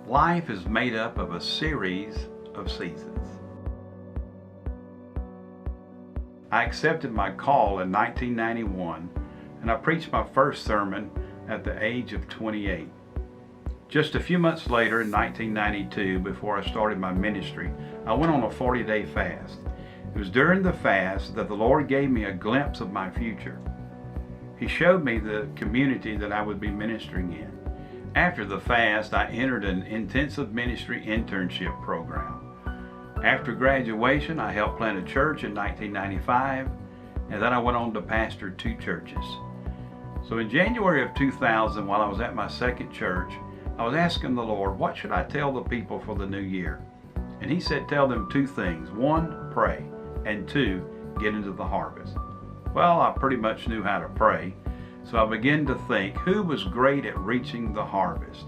Life is made up of a series of seasons. I accepted my call in 1991, and I preached my first sermon at the age of 28. Just a few months later, in 1992, before I started my ministry, I went on a 40-day fast. It was during the fast that the Lord gave me a glimpse of my future. He showed me the community that I would be ministering in. After the fast, I entered an intensive ministry internship program. After graduation, I helped plant a church in 1995, and then I went on to pastor 2 churches. So in January of 2000, while I was at my second church, I was asking the Lord, what should I tell the people for the new year? And He said, tell them 2 things. 1, pray, and 2, get into the harvest. Well, I pretty much knew how to pray. So I began to think, who was great at reaching the harvest?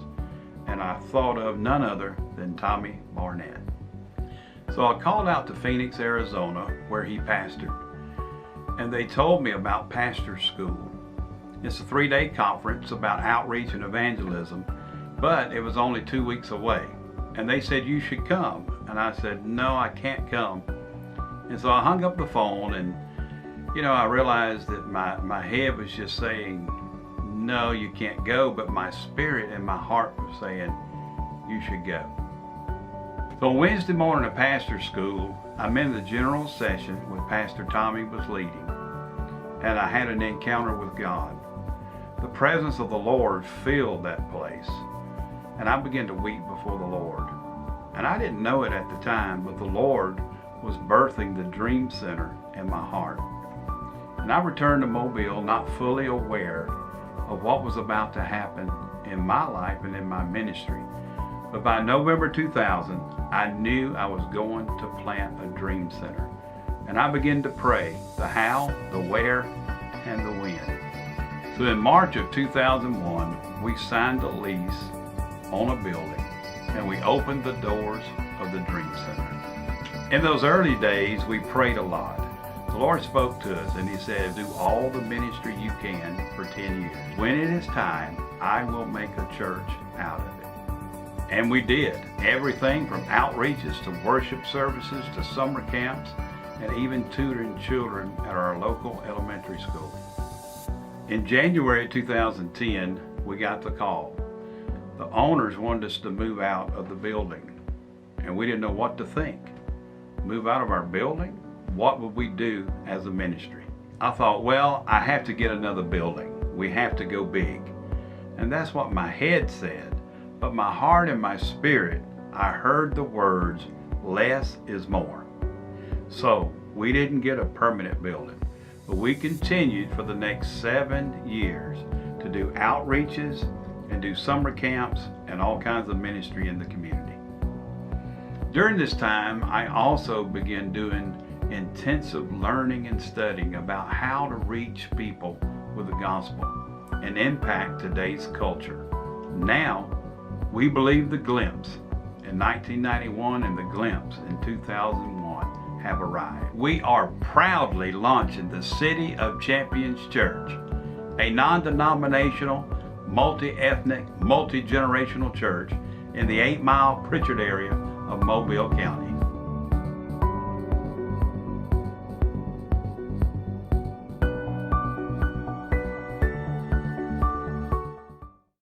And I thought of none other than Tommy Barnett. So I called out to Phoenix, Arizona, where he pastored. And they told me about pastor school. It's a 3-day conference about outreach and evangelism, but it was only 2 weeks away. And they said, you should come. And I said, no, I can't come. And so I hung up the phone, and I realized that my head was just saying, no, you can't go, but my spirit and my heart was saying, you should go. So Wednesday morning at pastor school, I'm in the general session with Pastor Tommy was leading, and I had an encounter with God. The presence of the Lord filled that place, and I began to weep before the Lord. And I didn't know it at the time, but the Lord was birthing the Dream Center in my heart. And I returned to Mobile not fully aware of what was about to happen in my life and in my ministry. But by November 2000, I knew I was going to plant a Dream Center. And I began to pray the how, the where, and the when. So in March of 2001, we signed a lease on a building, and we opened the doors of the Dream Center. In those early days, we prayed a lot. The Lord spoke to us, and He said, do all the ministry you can for 10 years. When it is time, I will make a church out of it. And we did. Everything from outreaches to worship services to summer camps, and even tutoring children at our local elementary school. In January 2010, we got the call. The owners wanted us to move out of the building, and we didn't know what to think. Move out of our building? What would we do as a ministry? I thought, well, I have to get another building. We have to go big. And that's what my head said. But my heart and my spirit, I heard the words, less is more. So we didn't get a permanent building, but we continued for the next 7 years to do outreaches and do summer camps and all kinds of ministry in the community. During this time, I also began doing intensive learning and studying about how to reach people with the gospel and impact today's culture. Now, we believe the glimpse in 1991 and the glimpse in 2001 have arrived. We are proudly launching the City of Champions Church, a non-denominational, multi-ethnic, multi-generational church in the 8 Mile Pritchard area of Mobile County.